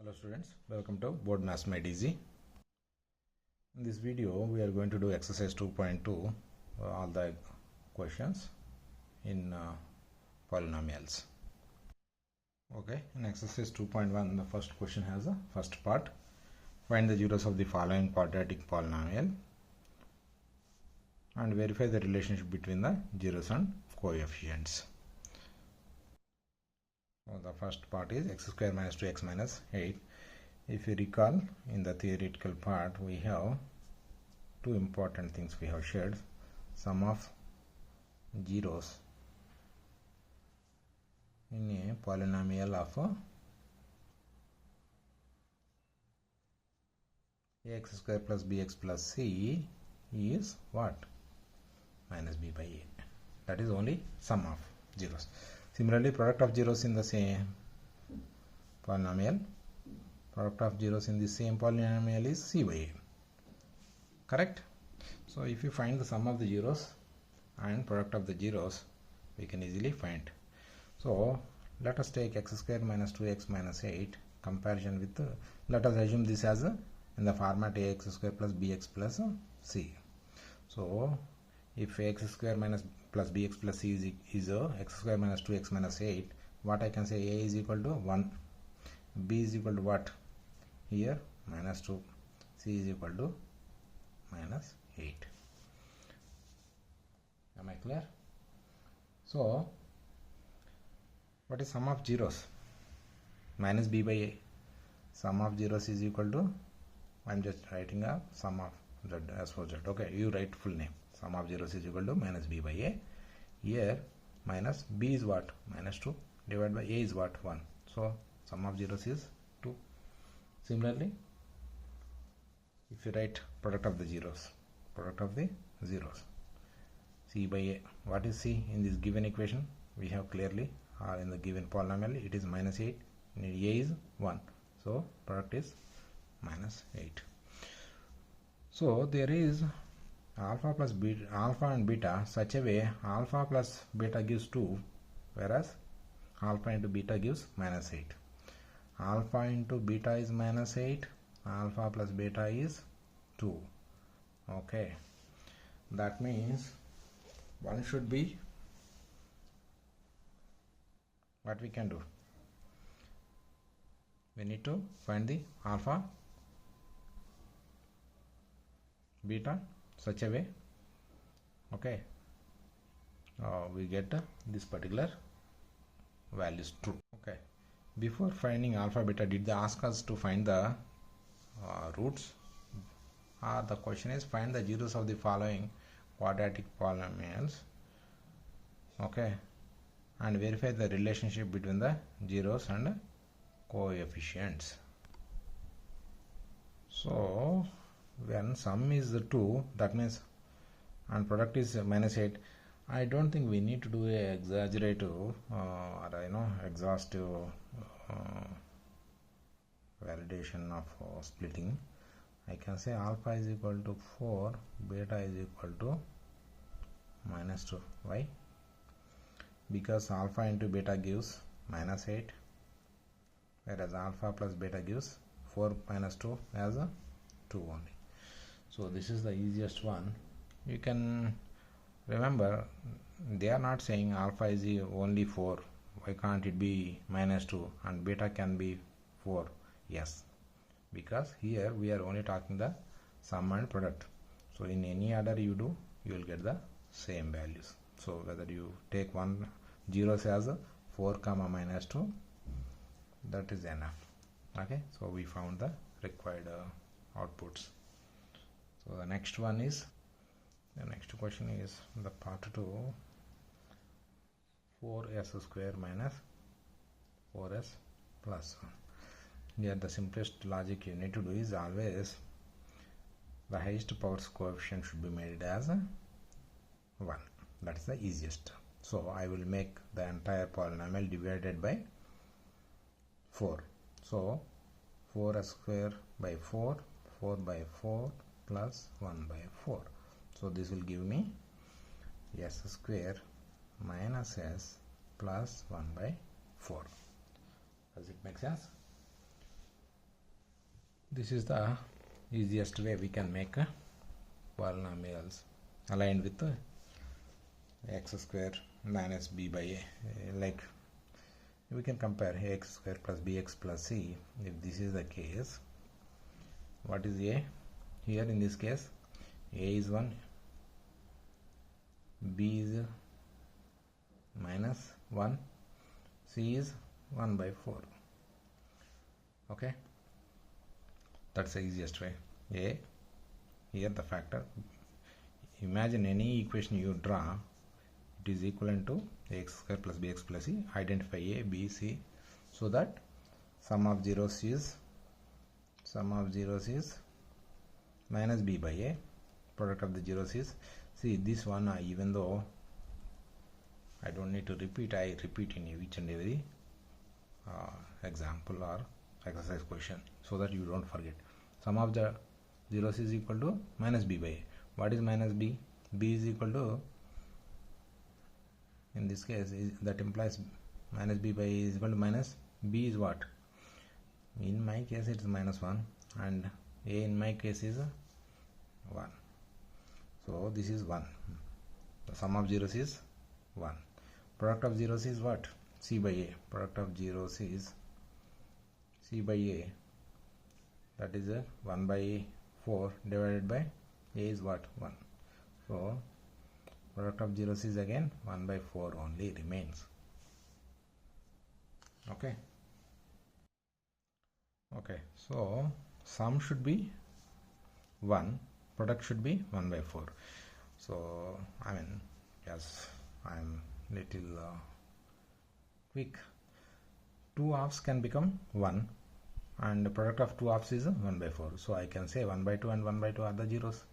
Hello students, welcome to Board Maths Made Easy. In this video we are going to do exercise 2.2, all the questions in polynomials. Okay, in exercise 2.1 the first question has a first part. Find the zeros of the following quadratic polynomial and verify the relationship between the zeros and coefficients. So the first part is x square minus 2x minus 8. If you recall, in the theoretical part we have two important things we have shared: sum of zeros in a polynomial of ax square plus bx plus c is what? Minus b by a. That is only sum of zeros. Similarly, product of zeros in the same polynomial, product of zeros in the same polynomial is c by a. Correct? So if you find the sum of the zeros and product of the zeros, we can easily find. So let us take x square minus 2x minus 8 comparison with let us assume this as in the format ax square plus bx plus c. So if ax square minus plus bx plus c is x square minus 2x minus 8, what I can say, a is equal to 1, b is equal to what? Here minus 2, c is equal to minus 8. Am I clear? So what is sum of zeros? Minus b by a. Sum of zeros is equal to, I am just writing a sum of z as for z. Okay, you write full name. Sum of zeros is equal to minus b by a. Here minus b is what? Minus 2 divided by a is what? 1. So sum of zeros is 2. Similarly, if you write product of the zeros, c by a, what is c in this given equation? We have clearly, in the given polynomial it is minus 8 and a is 1, so product is minus 8. So there is alpha plus beta, alpha and beta such a way alpha plus beta gives 2, whereas alpha into beta gives minus 8. Alpha into beta is minus 8, alpha plus beta is 2. Okay, that means one should be, what we can do, we need to find the alpha beta such a way, okay, we get this particular values true. Okay, before finding alpha beta, did they ask us to find the roots? The question is find the zeros of the following quadratic polynomials, okay, and verify the relationship between the zeros and coefficients. So when sum is 2, that means, and product is minus 8, I don't think we need to do a exaggerative or exhaustive validation of splitting. I can say alpha is equal to 4, beta is equal to minus 2. Why? Because alpha into beta gives minus 8, whereas alpha plus beta gives 4 minus 2 as a 2 only. So this is the easiest one. You can remember, they are not saying alpha is only 4, why can't it be minus 2, and beta can be 4. Yes, because here we are only talking the sum and product. So in any order you do, you will get the same values. So whether you take one zeros as 4 comma minus 2, that is enough. Okay, so we found the required outputs. So the next one is, the next question is the part 2, 4s square minus 4s plus 1. Here the simplest logic you need to do is always the highest powers coefficient should be made as 1. That is the easiest. So I will make the entire polynomial divided by 4. So 4s square by 4, 4 by 4 plus 1 by 4. So this will give me s square minus s plus 1 by 4. Does it make sense? This is the easiest way we can make polynomials aligned with x square minus b by a. Like we can compare x square plus bx plus c. If this is the case, what is a? Here in this case, a is 1, b is minus 1, c is 1 by 4. Okay, that's the easiest way. A, here the factor. Imagine any equation you draw, it is equivalent to x square plus bx plus c. Identify a, b, c, so that sum of zeros is minus b by a. Product of the zeros is, see this one, even though I don't need to repeat, I repeat in each and every example or exercise question, so that you don't forget. Sum of the zeros is equal to minus b by a. What is minus b? B is equal to, in this case, that implies minus b by a is equal to minus b is what? In my case it is minus 1 and a in my case is 1. So this is 1. The sum of zeros is 1. Product of zeros is what? C by a. Product of zeros is c by a. That is 1 by 4 divided by a is what? 1. So product of zeros is again 1 by 4 only remains. Okay. Okay. So sum should be 1. Product should be 1 by 4. So I mean, yes, I'm little quick. 2 halves can become 1 and the product of 2 halves is 1 by 4. So I can say 1 by 2 and 1 by 2 are the zeros.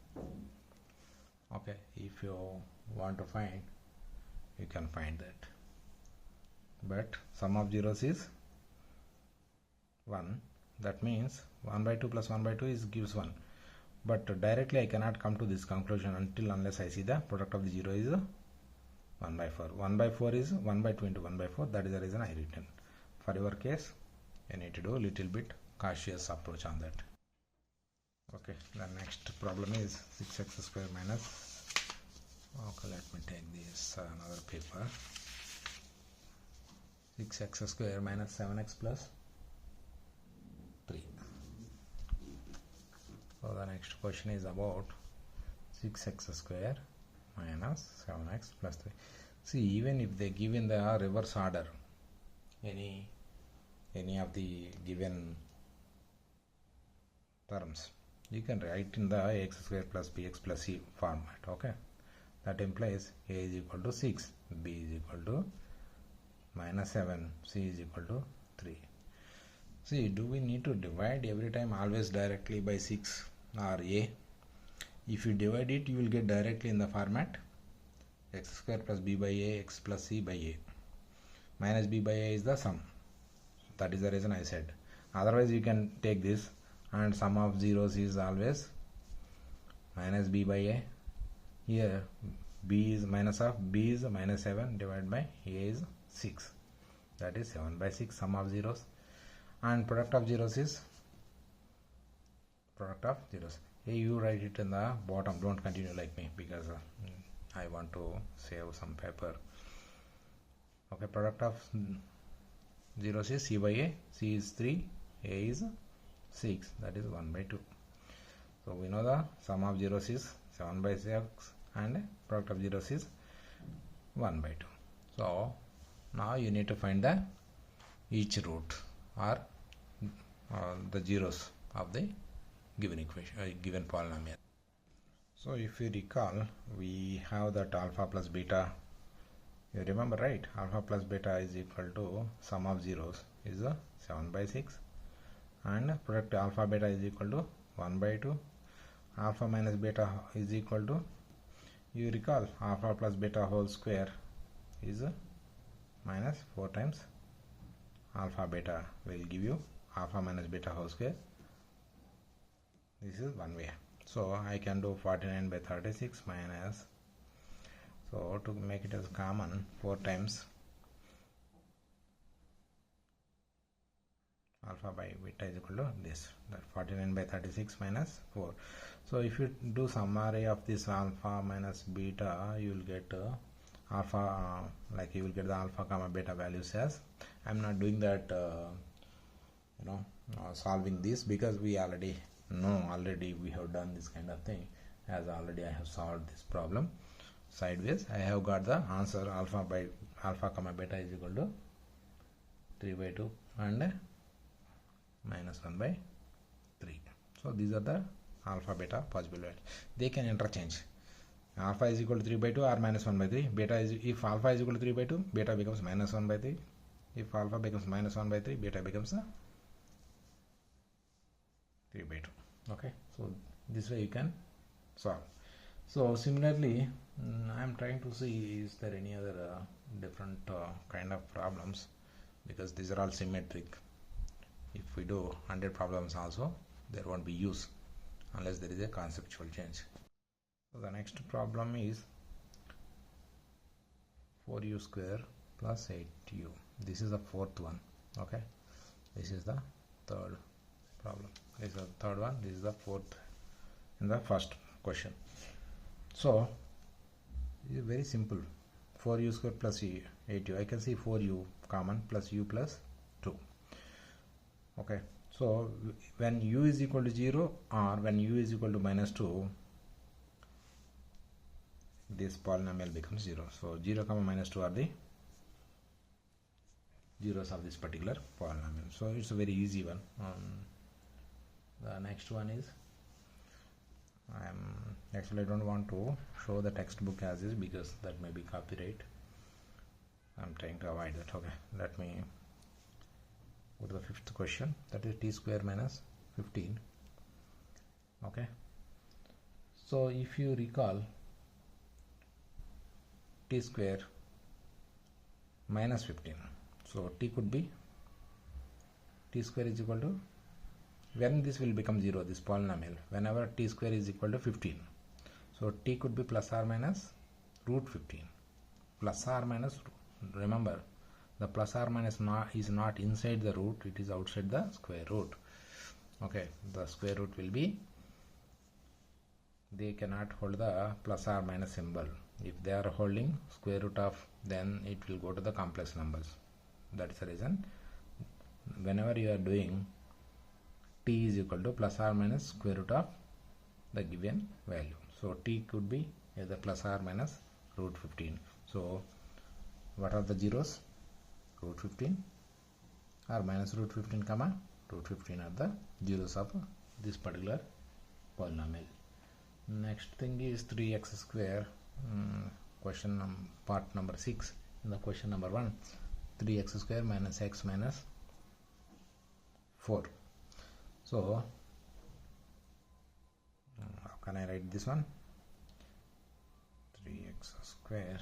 Okay, if you want to find, you can find that. But sum of zeros is 1. That means 1 by 2 plus 1 by 2 gives 1. But directly I cannot come to this conclusion unless I see the product of the 0 is 1 by 4. 1 by 4 is 1 by 2 into 1 by 4. That is the reason I written. For your case, you need to do a little bit cautious approach on that. Okay, the next problem is 6x square minus, okay, let me take this another paper. 6x square minus 7x plus 3. So the next question is about 6x square minus 7x plus 3. See, even if they give in the reverse order, any of the given terms, you can write in the x square plus bx plus c format. Okay, that implies a is equal to 6, b is equal to minus 7, c is equal to 3. See, do we need to divide every time always directly by 6 or a? If you divide it, you will get directly in the format x square plus b by a, x plus c by a. Minus b by a is the sum. That is the reason I said. Otherwise you can take this and sum of zeros is always minus b by a. Here b is minus 7 divided by a is 6. That is 7 by 6 sum of zeros. And product of zeros is product of zeros. Hey, you write it in the bottom. Don't continue like me because I want to save some paper. Okay, product of zeros is c by a. C is 3, a is 6. That is 1 by 2. So we know the sum of zeros is 7 by 6 and product of zeros is 1 by 2. So now you need to find the each root or the zeros of the given equation, given polynomial. So if you recall, we have that alpha plus beta. You remember, right? Alpha plus beta is equal to sum of zeros is 7 by 6 and product alpha beta is equal to 1 by 2. Alpha minus beta is equal to, you recall, alpha plus beta whole square is minus 4 times alpha beta will give you alpha minus beta whole square. This is one way. So I can do 49 by 36 minus, so to make it as common, 4 times alpha by beta is equal to this, that 49 by 36 minus 4. So if you do summary of this alpha minus beta, you will get alpha, like you will get the alpha comma beta values as. I'm not doing that solving this, because we already know, we have done this kind of thing, as already I have solved this problem sideways. I have got the answer alpha comma beta is equal to 3 by 2 and minus 1 by 3. So these are the alpha beta possible values. They can interchange. Alpha is equal to 3 by 2 or minus 1 by 3. Beta is, if alpha is equal to 3 by 2, beta becomes minus 1 by 3. If alpha becomes minus 1 by 3, beta becomes 3 by 2. Okay, so this way you can solve. So similarly, I am trying to see is there any other different kind of problems, because these are all symmetric. If we do 100 problems also, there won't be use unless there is a conceptual change. So the next problem is 4u square plus 8u. This is the fourth one. Okay, this is the third problem. This is the third one. This is the fourth in the first question. So it is very simple. 4u square plus 8u. I can see 4u common plus u plus 2. Okay, so when u is equal to 0 or when u is equal to minus 2, this polynomial becomes 0. So 0 comma minus 2 are the zeros of this particular polynomial. So it's a very easy one. The next one is, actually I don't want to show the textbook as is, because that may be copyright. I'm trying to avoid that. Okay, let me go to the fifth question, that is t square minus 15. Okay, so if you recall, t square minus 15, so t could be, t square is equal to, when this will become 0, this polynomial, whenever t square is equal to 15, so t could be plus or minus root 15, plus or minus, remember the plus or minus is not inside the root, it is outside the square root. Okay, the square root will be, they cannot hold the plus or minus symbol. If they are holding square root of, then it will go to the complex numbers. That is the reason whenever you are doing, t is equal to plus or minus square root of the given value. So t could be either plus or minus root 15. So what are the zeros? Root 15 or minus root 15 comma root 15 are the zeros of this particular polynomial. Next thing is 3x square. Question part number 6 in the question number 1, 3x square minus x minus 4. So how can I write this one? 3x square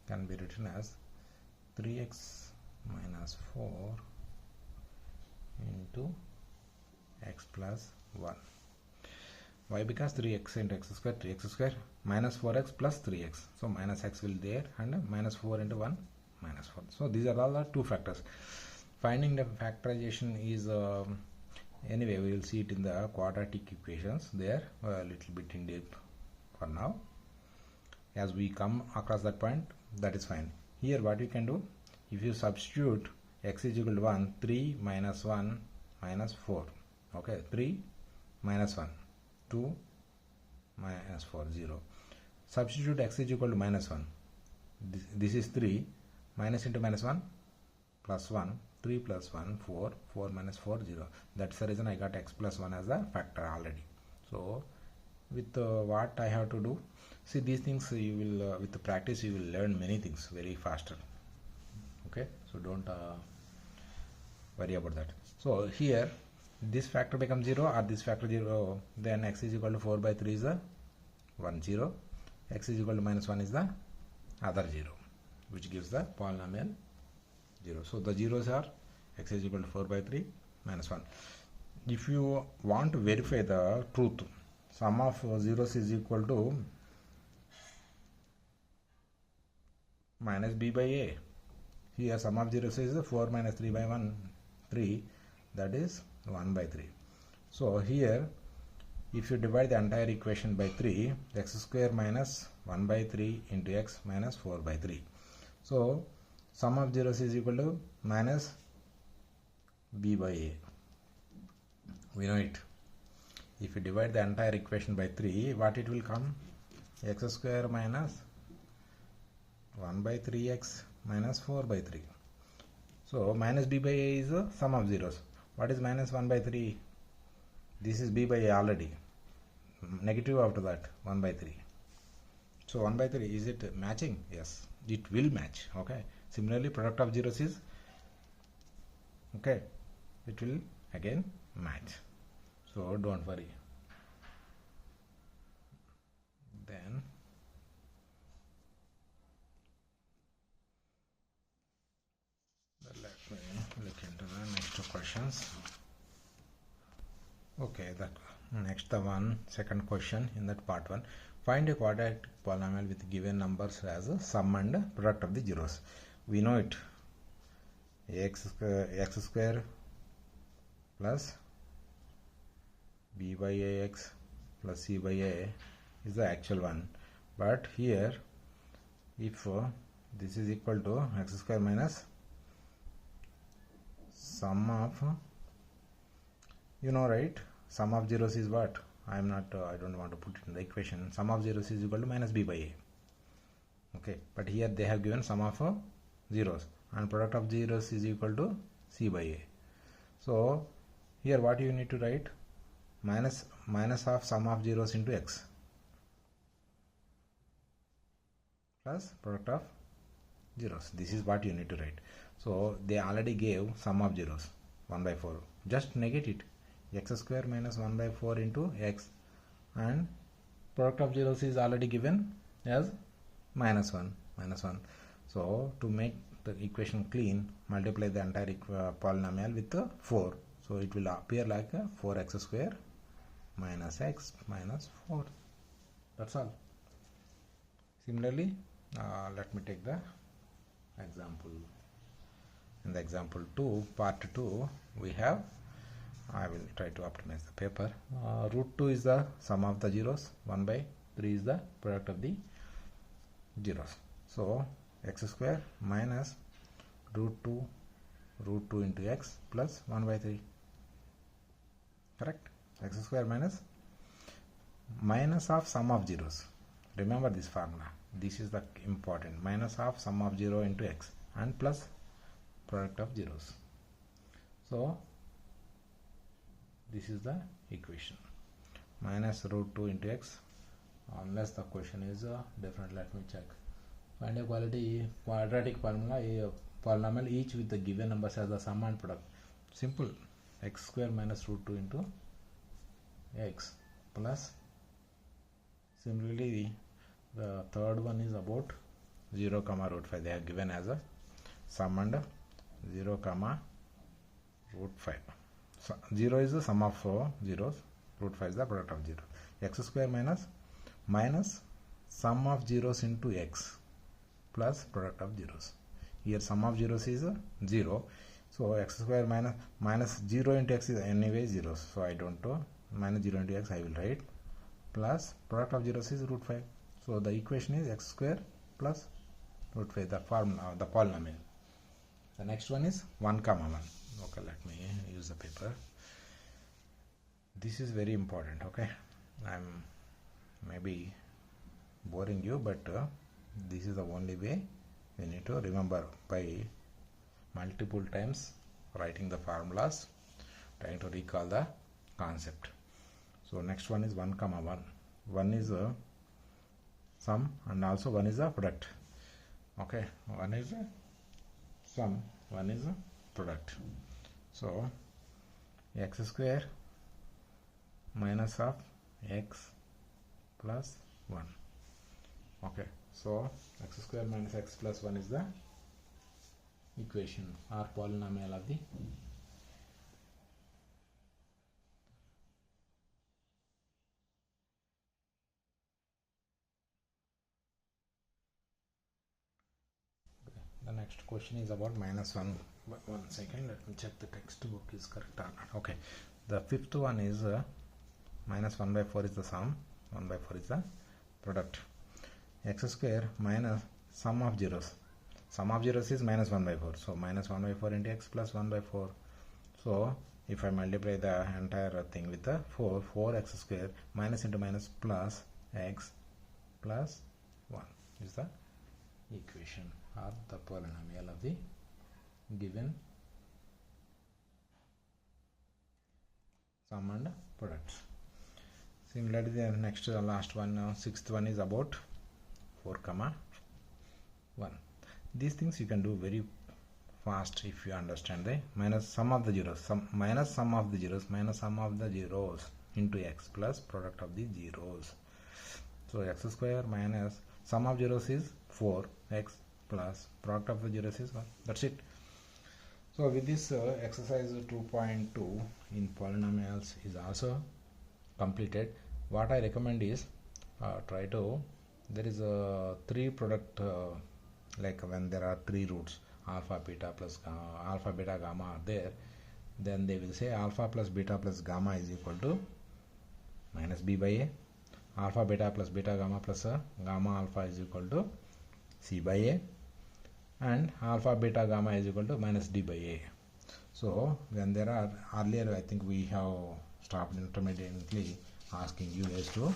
can be written as 3x minus 4 into x plus 1. Why? Because 3x into x square, 3x square minus 4x plus 3x. So minus x will there, and minus 4 into 1 minus 4. So these are all the two factors. Finding the factorization is anyway we will see it in the quadratic equations there, a little bit in depth for now. As we come across that point, that is fine. Here what you can do, if you substitute x is equal to 1, 3 minus 1 minus 4. Okay, 3 minus 1, 2 minus 4, 0. Substitute x is equal to minus 1. This is 3, minus into minus 1, plus 1, 3 plus 1, 4, 4 minus 4, 0. That's the reason I got x plus 1 as a factor already. So with what I have to do, see these things you will, with the practice you will learn many things very faster. Okay, so don't worry about that. So here this factor becomes 0 or this factor 0, then x is equal to 4 by 3 is the 1, 0, x is equal to minus 1 is the other 0, which gives the polynomial 0. So the zeros are x is equal to 4 by 3 minus 1. If you want to verify the truth, sum of zeros is equal to minus b by a. Here sum of zeros is 4 minus 3 by 1, 3, that is 1 by 3. So here if you divide the entire equation by 3, x square minus 1 by 3 into x minus 4 by 3. So sum of zeros is equal to minus b by a. We know it. If you divide the entire equation by 3, what it will come? X square minus 1 by 3x minus 4 by 3. So minus b by a is the sum of zeros. What is minus 1 by 3? This is b by a already. Negative after that 1 by 3. So 1 by 3, is it matching? Yes, it will match. Okay. Similarly, product of zeros is okay. It will again match. So don't worry. Then let me look into the next questions. Okay, that next the second question in that part 1. Find a quadratic polynomial with given numbers as a sum and product of the zeros. We know it. X square plus b by ax plus c by a is the actual one. But here, if this is equal to x square minus sum of, you know, right? Sum of zeros is what? I don't want to put it in the equation. Sum of zeros is equal to minus b by a. Okay, but here they have given sum of zeros, and product of zeros is equal to c by a. So here what you need to write? Minus of sum of zeros into x plus product of zeros. This is what you need to write. So they already gave sum of zeros 1 by 4. Just negate it. X square minus 1 by 4 into x, and product of zeros is already given as minus 1. So to make the equation clean, multiply the entire polynomial with 4. So it will appear like 4x square minus x minus 4. That's all. Similarly, let me take the example. In the example 2, part 2, we have, I will try to optimize the paper. Root 2 is the sum of the zeros. 1 by 3 is the product of the zeros. So x square minus root 2 into x plus 1 by 3. Correct? X square minus of sum of zeros. Remember this formula. This is the important. Minus of sum of 0 into x and plus product of zeros. So this is the equation. Minus root 2 into x, unless the question is different. Let me check. Find a quadratic polynomial each with the given numbers as the sum and product. Simple. X square minus root 2 into x plus, similarly the third one is about 0 comma root 5. They are given as a sum and 0 comma root 5. So 0 is the sum of zeros, root 5 is the product of 0. X square minus sum of zeros into x plus product of zeros. Here sum of zeros is 0. So x square minus 0 into x is anyway 0. So I don't know. Minus 0 into x I will write, plus product of zeros is root 5. So the equation is x square plus root 5, the formula, the polynomial. The next one is 1 comma 1. Okay, let me use the paper. This is very important. Okay, I'm maybe boring you, but this is the only way you need to remember by multiple times writing the formulas, trying to recall the concept. So next one is 1 comma 1. 1 is a sum and also 1 is a product. Okay, 1 is a sum, 1 is a product. So x square minus of x plus 1. Okay, so x square minus x plus 1 is the equation or polynomial of the the next question is about -1. But 1 second, let me check the textbook is correct or not. Okay, the fifth one is -1/4 is the sum, 1/4 is the product. X square minus sum of zeros. Sum of zeros is -1/4. So -1/4 into x plus 1/4. So if I multiply the entire thing with the 4x square minus into minus plus x plus 1 is the equation or the polynomial of the given sum and products. Similarly, the next last one, sixth one is about 4, 1. These things you can do very fast if you understand the minus sum of the zeros, minus sum of the zeros into x plus product of the zeros. So x square minus sum of zeros is 4x plus product of the zeros is 1. That's it. So with this exercise 2.2 in polynomials is also completed. What I recommend is try to, there is a 3 product like when there are 3 roots, alpha, beta plus alpha, beta, gamma are there, then they will say alpha plus beta plus gamma is equal to minus b by a. Alpha beta plus beta gamma plus gamma alpha is equal to c by a, and alpha beta gamma is equal to minus d by a. So when there are, earlier I think we have stopped intermittently asking you guys to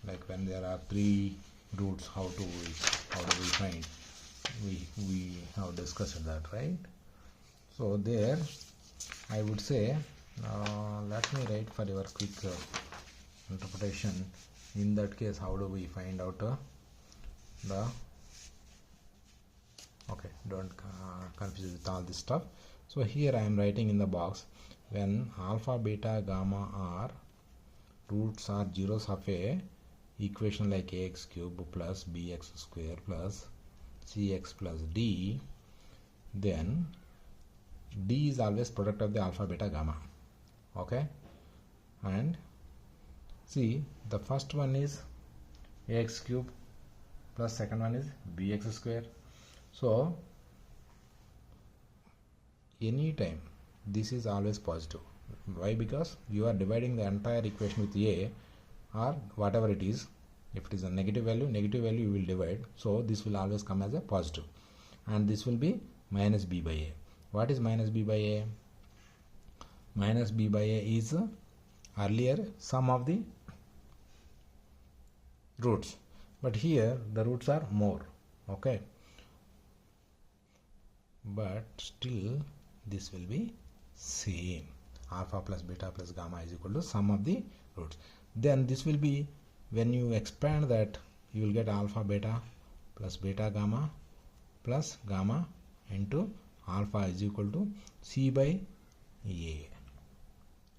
like when there are 3 roots, how do we find, we have discussed that, right? So there I would say let me write for your quick interpretation. In that case, how do we find out the, okay, don't confuse with all this stuff. So here I am writing in the box, when alpha, beta, gamma are roots or zeros of a equation like ax cube plus bx square plus cx plus d, then d is always product of the alpha, beta, gamma. Okay, and see, the first one is ax cube plus second one is bx square. So anytime this is always positive. Why? Because you are dividing the entire equation with a or whatever it is. If it is a negative value you will divide. So this will always come as a positive, and this will be minus b by a. What is minus b by a? Minus b by a is earlier sum of the roots, but here the roots are more. Okay, but still this will be same. Alpha plus beta plus gamma is equal to sum of the roots. Then this will be, when you expand that, you will get alpha beta plus beta gamma plus gamma into alpha is equal to c by a.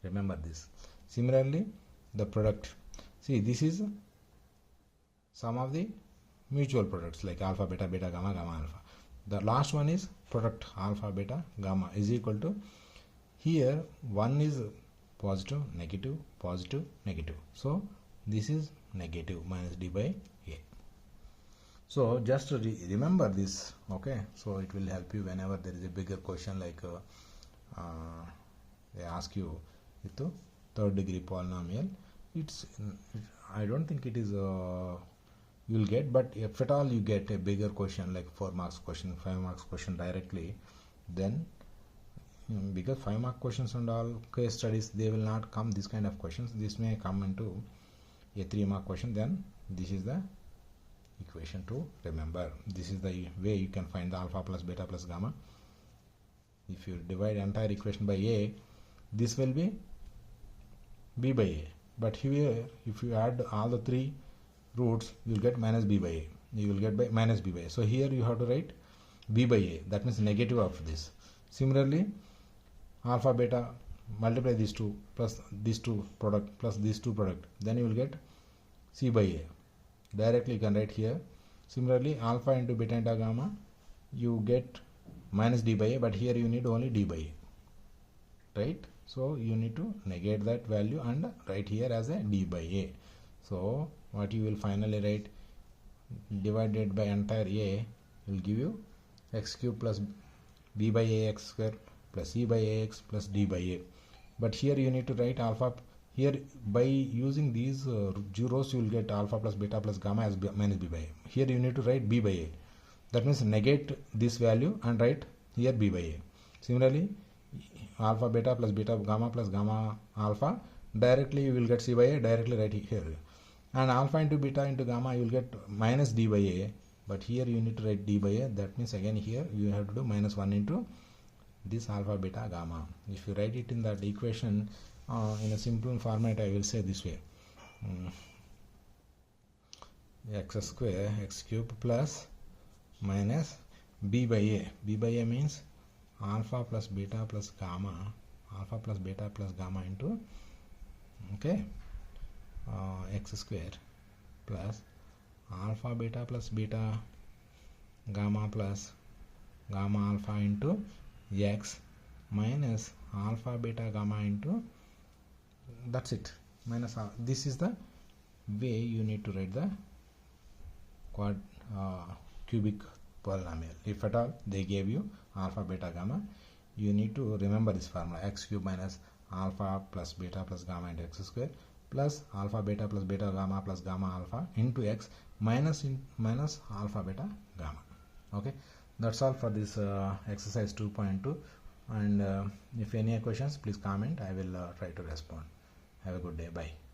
Remember this. Similarly, the product, see, this is sum of the mutual products like alpha beta, beta gamma, gamma alpha. The last one is product alpha beta gamma is equal to, here one is positive, negative, positive, negative. So this is negative minus d by a. So just remember this. Okay, so it will help you whenever there is a bigger question like they ask you with the 3rd degree polynomial. I don't think it is you will get, but if at all you get a bigger question like 4 marks question, 5 marks question directly, then because 5 mark questions and all case studies, they will not come this kind of questions. This may come into a 3 mark question. Then this is the equation to remember. This is the way you can find the alpha plus beta plus gamma. If you divide entire equation by a, this will be b by a, but here if you add all the 3 roots, you will get minus b by a. You will get by minus b by a. So here you have to write b by a, that means negative of this. Similarly, alpha beta, multiply these 2 plus these 2 product plus these 2 product, then you will get c by a. Directly you can write here. Similarly, alpha into beta into gamma, you get minus d by a, but here you need only d by a, right? So you need to negate that value and write here as a d by a. So what you will finally write, divided by entire a will give you x cube plus b by ax square plus c by ax plus d by a. But here you need to write alpha. Here by using these zeros you will get alpha plus beta plus gamma as minus b by a. Here you need to write b by a. That means negate this value and write here b by a. Similarly, alpha beta plus gamma alpha, directly you will get c by a, directly write here. And alpha into beta into gamma you will get minus d by a, but here you need to write d by a. That means again here you have to do minus 1 into this alpha beta gamma. If you write it in that equation in a simple format, I will say this way: x square x cube plus minus b by a. B by a means alpha plus beta plus gamma, alpha plus beta plus gamma into x square plus alpha beta plus beta gamma plus gamma alpha into x minus alpha beta gamma into, that's it, minus this is the way you need to write the cubic polynomial. If at all they gave you alpha beta gamma, you need to remember this formula: x cube minus alpha plus beta plus gamma into x square plus alpha beta plus beta gamma plus gamma alpha into x minus alpha beta gamma. Okay, that's all for this exercise 2.2. and if any questions, please comment. I will try to respond. Have a good day. Bye.